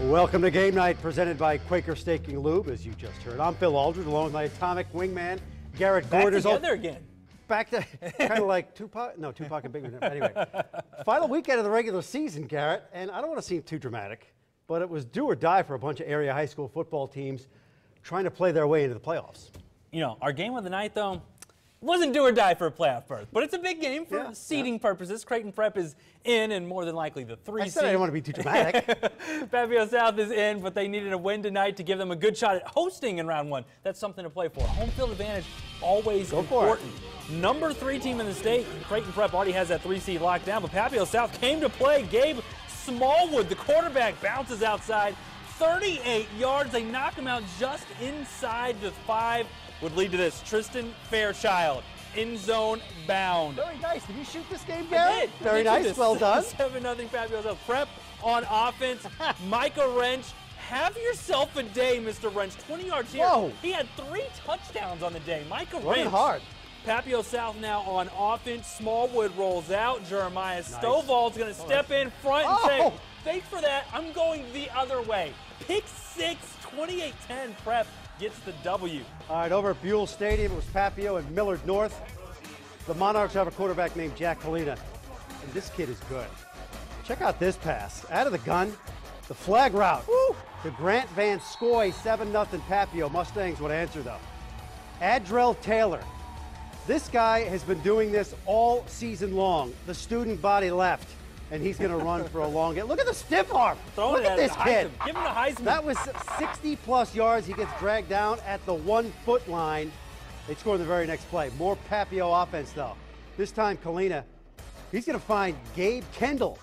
Welcome to Game Night, presented by Quaker Steak and Lube, as you just heard. I'm Phil Aldridge, along with my atomic wingman, Garrett Gordon. Back together again. Back to kind of like Tupac. No, Tupac and Bigman. Anyway, final weekend of the regular season, Garrett, and I don't want to seem too dramatic, but it was do or die for a bunch of area high school football teams trying to play their way into the playoffs. You know, our game of the night, though, wasn't do or die for a playoff berth, but it's a big game for seeding purposes. Creighton Prep is in, and more than likely the 3 seed. I said I didn't want to be too dramatic. Papio South is in, but they needed a win tonight to give them a good shot at hosting in round one. That's something to play for. Home field advantage, always important. Number 3 team in the state, Creighton Prep already has that 3 seed locked down, but Papio South came to play. Gabe Smallwood, the quarterback, bounces outside. 38 yards. They knock him out just inside the 5. Would lead to this. Tristan Fairchild, end zone bound. Very nice. Did you shoot this game, Garrett? Very nice. This. Well done. 7-0 Papio South. Prep on offense. Micah Wrench, have yourself a day, Mr. Wrench. 20 yards here. Whoa. He had 3 touchdowns on the day. Micah Running Wrench. hard. Papio South now on offense. Smallwood rolls out. Jeremiah Stovall's going to step in front and say, thanks for that. I'm going the other way. Pick 6, 28-10. Prep gets the W. All right, over at Buell Stadium, it was Papio and Millard North. The Monarchs have a quarterback named Jack Kalina, and this kid is good. Check out this pass. Out of the gun, the flag route. Woo! To Grant Van Scoy, 7-0 Papio. Mustangs would answer, though. Adrell Taylor. This guy has been doing this all season long. The student body left, and he's going to run for a long game. Look at the stiff arm. Look at this kid. Give him the Heisman. That was 60-plus yards. He gets dragged down at the 1-foot line. They score the very next play. More Papio offense, though. This time, Kalina, he's going to find Gabe Kendall.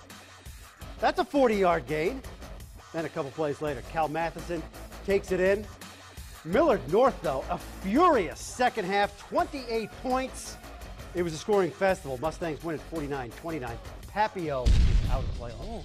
That's a 40-yard gain. Then a couple plays later, Cal Matheson takes it in. Millard North, though, a furious second half, 28 points. It was a scoring festival. Mustangs win at 49-29. Papio is out of the playoffs.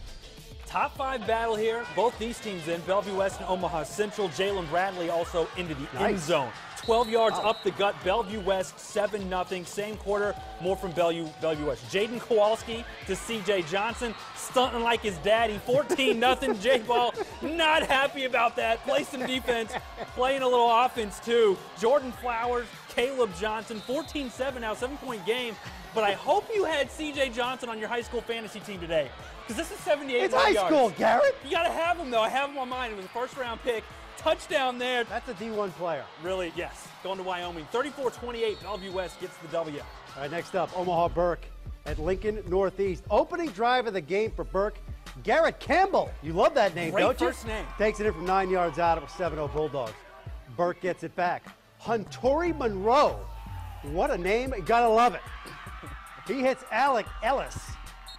Top 5 battle here. Both these teams in. Bellevue West and Omaha Central. Jalen Bradley also into the end zone. 12 yards up the gut. Bellevue West 7-0. Same quarter. More from Bellevue West. Jaden Kowalski to CJ Johnson. Stunting like his daddy. 14-0. J-Ball not happy about that. Play some defense. Playing a little offense too. Jordan Flowers, Caleb Johnson. 14-7 now. 7-point game. But I hope you had CJ Johnson on your high school fantasy team today, because this is 78 It's high school, Garrett. You got to have him, though. I have him on mine. It was a first-round pick. Touchdown there. That's a D1 player. Really, yes. Going to Wyoming. 34-28. Bellevue West gets the W. All right, next up, Omaha Burke at Lincoln Northeast. Opening drive of the game for Burke. Garrett Campbell. You love that name, don't you? Great first name. Takes it in from 9 yards out. It was 7-0 Bulldogs. Burke gets it back. Huntori Monroe. What a name. You got to love it. He hits Alec Ellis.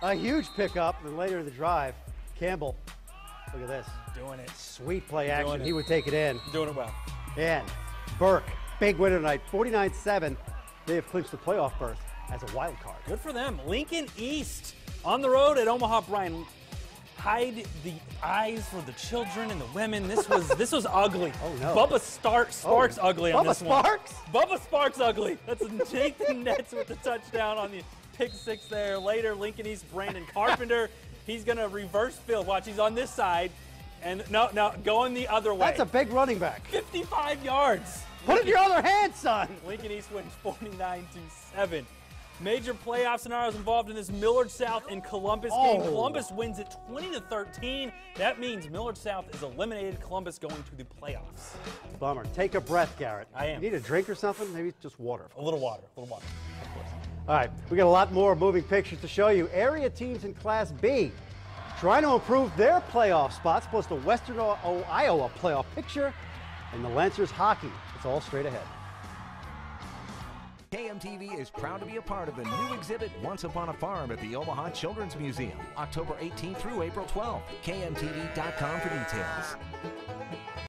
A huge pickup. And later in the drive, Campbell, look at this. Doing it. Sweet play action. He would take it in. Doing it well. And Burke, big winner tonight, 49-7. They have clinched the playoff berth as a wild card. Good for them. Lincoln East on the road at Omaha. Brian, hide the eyes for the children and the women. This was ugly. Oh, no. Bubba Sparks ugly on this one. Bubba Sparks? Bubba Sparks ugly. That's Nathan Nets with the touchdown on the pick 6 there. Later, Lincoln East, Brandon Carpenter. He's going to reverse field. Watch, he's on this side. And no, going the other way. That's a big running back. 55 yards. Put it in your other hand, son. Lincoln East wins 49-7. Major playoff scenarios involved in this Millard South and Columbus game. Columbus wins it 20-13. That means Millard South is eliminated. Columbus going to the playoffs. Bummer. Take a breath, Garrett. I am. You need a drink or something? Maybe just water. A little water. Of course. All right, we got a lot more moving pictures to show you. Area teams in Class B trying to improve their playoff spots, plus the Western Iowa playoff picture, and the Lancers hockey. It's all straight ahead. KMTV is proud to be a part of the new exhibit Once Upon a Farm at the Omaha Children's Museum, October 18th through April 12th. KMTV.com for details.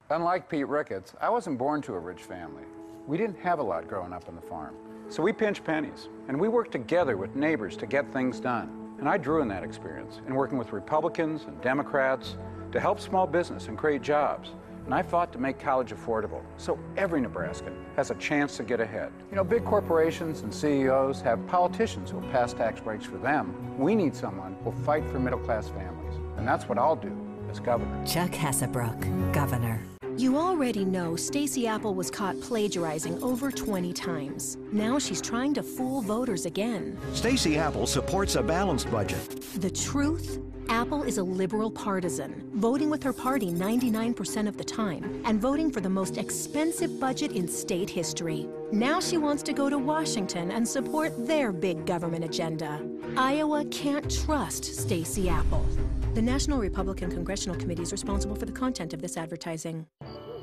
Unlike Pete Ricketts, I wasn't born to a rich family. We didn't have a lot growing up on the farm. So we pinched pennies, and we worked together with neighbors to get things done. And I drew in that experience in working with Republicans and Democrats to help small business and create jobs. And I fought to make college affordable so every Nebraskan has a chance to get ahead. You know, big corporations and CEOs have politicians who will pass tax breaks for them. We need someone who will fight for middle-class families. And that's what I'll do as governor. Chuck Hessebrook, governor. You already know Stacey Apple was caught plagiarizing over 20 times. Now she's trying to fool voters again. Stacey Apple supports a balanced budget. The truth? Apple is a liberal partisan, voting with her party 99% of the time and voting for the most expensive budget in state history. Now she wants to go to Washington and support their big government agenda. Iowa can't trust Stacey Apple. The National Republican Congressional Committee is responsible for the content of this advertising.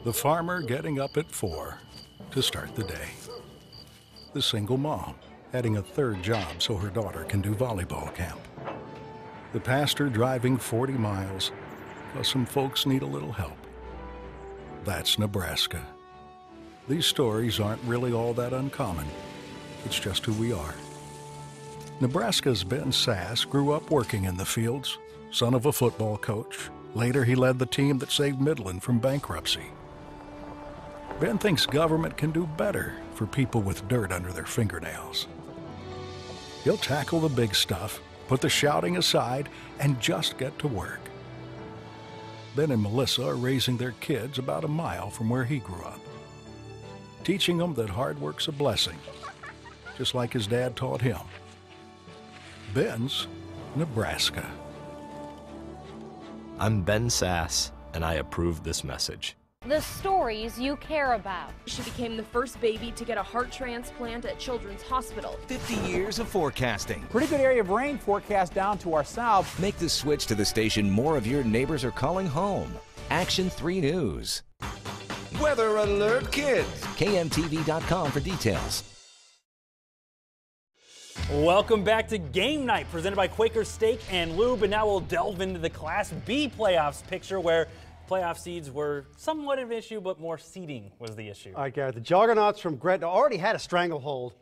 The farmer getting up at 4 to start the day. The single mom adding a third job so her daughter can do volleyball camp. The pastor driving 40 miles because some folks need a little help. That's Nebraska. These stories aren't really all that uncommon. It's just who we are. Nebraska's Ben Sass grew up working in the fields, son of a football coach. Later, he led the team that saved Midland from bankruptcy. Ben thinks government can do better for people with dirt under their fingernails. He'll tackle the big stuff, put the shouting aside, and just get to work. Ben and Melissa are raising their kids about a mile from where he grew up, teaching them that hard work's a blessing, just like his dad taught him. Ben's Nebraska. I'm Ben Sass, and I approve this message. The stories you care about. She became the first baby to get a heart transplant at Children's Hospital. 50 years of forecasting. Pretty good area of rain forecast down to our south. Make the switch to the station more of your neighbors are calling home. Action 3 News. Weather Alert Kids. KMTV.com for details. Welcome back to Game Night, presented by Quaker Steak and Lube. And now we'll delve into the Class B playoffs picture, where playoff seeds were somewhat of an issue, but more seeding was the issue. All right, Garrett, the Juggernauts from Gretna already had a stranglehold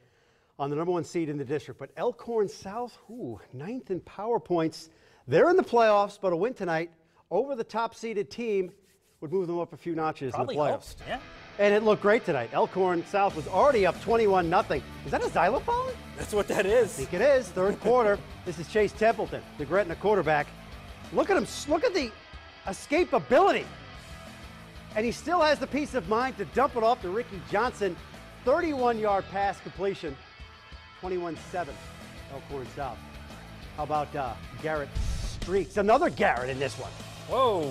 on the #1 seed in the district, but Elkhorn South, 9th in power points. They're in the playoffs, but a win tonight over the top-seeded team would move them up a few notches Probably in the playoffs. helps, yeah. And it looked great tonight. Elkhorn South was already up 21-0. Is that a xylophone? That's what that is. I think it is. Third quarter. This is Chase Templeton, the Gretna quarterback. Look at him. Look at the escapability. And he still has the peace of mind to dump it off to Ricky Johnson. 31-yard pass completion. 21-7. Elkhorn South. How about Garrett Streaks? Another Garrett in this one. Whoa.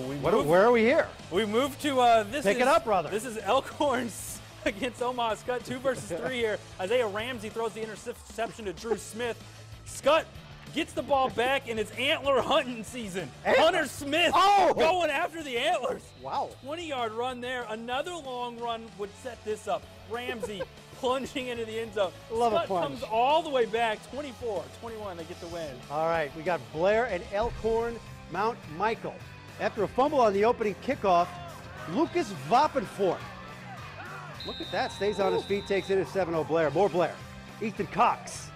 Where are we here? We moved to this. Pick it up, brother. This is Elkhorn's against Omaha. Scott, 2 versus 3 here. Isaiah Ramsey throws the interception to Drew Smith. Scott gets the ball back, and it's antler hunting season. Hunter Smith going after the antlers. Wow. 20-yard run there. Another long run would set this up. Ramsey plunging into the end zone. Love a Scott plunge. comes all the way back. 24-21, they get the win. All right, we got Blair and Elkhorn Mount Michael. After a fumble on the opening kickoff, Lucas Voppenfort. Look at that, stays on his feet, takes it at 7-0 Blair. More Blair. Ethan Cox.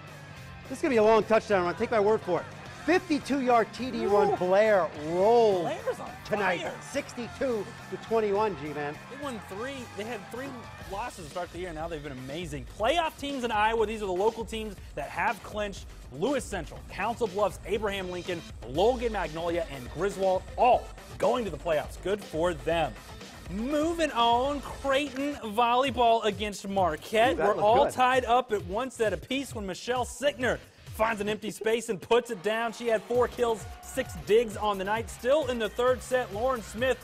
This is going to be a long touchdown run. Take my word for it. 52-yard TD run. Blair rolled Blair's on tonight. fire. 62-21, G-Man. They won 3. They had 3 losses to start the year. Now they've been amazing. Playoff teams in Iowa. These are the local teams that have clinched. Lewis Central, Council Bluffs, Abraham Lincoln, Logan Magnolia, and Griswold all going to the playoffs. Good for them. Moving on, Creighton volleyball against Marquette. We're all tied up at 1 set apiece when Michelle Sickner finds an empty space and puts it down. She had 4 kills, 6 digs on the night. Still in the third set, Lauren Smith,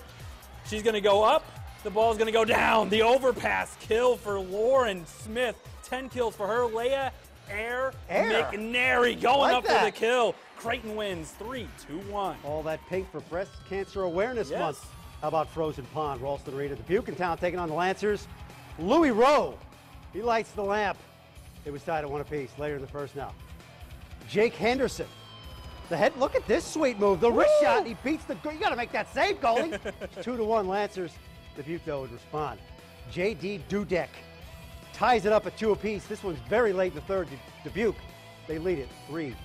she's going to go up. The ball's going to go down. The overpass kill for Lauren Smith. 10 kills for her. Leia McNary going up for the kill. Creighton wins 3-2-1. All that pink for Breast Cancer Awareness Month. How about Frozen Pond? Ralston Reed at the Bucantown taking on the Lancers. Louis Rowe, he lights the lamp. It was tied at 1 apiece later in the first now. Jake Henderson, the head. Look at this sweet move. The wrist shot. He beats the. You got to make that save, goalie. 2-1 Lancers. Dubuque though would respond. J.D. Dudek ties it up at 2 apiece. This one's very late in the third. Dubuque, they lead it 3-2.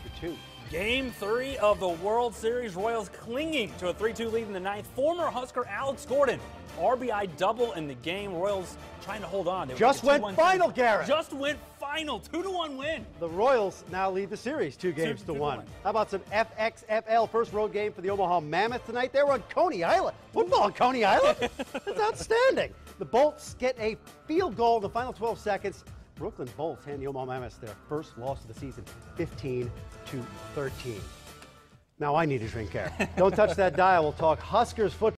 Game 3 of the World Series. Royals clinging to a 3-2 lead in the 9th. Former Husker Alex Gordon, RBI double in the game. Royals trying to hold on. They just went final, Garrett. Just went final. final 2-1 win. The Royals now lead the series 2-1. How about some FXFL first road game for the Omaha Mammoth tonight? They were on Coney Island. Football on Coney Island? That's outstanding. The Bolts get a field goal in the final 12 seconds. Brooklyn Bolts hand the Omaha Mammoths their first loss of the season, 15-13. Now I need a drink here. Don't touch that dial. We'll talk Huskers football.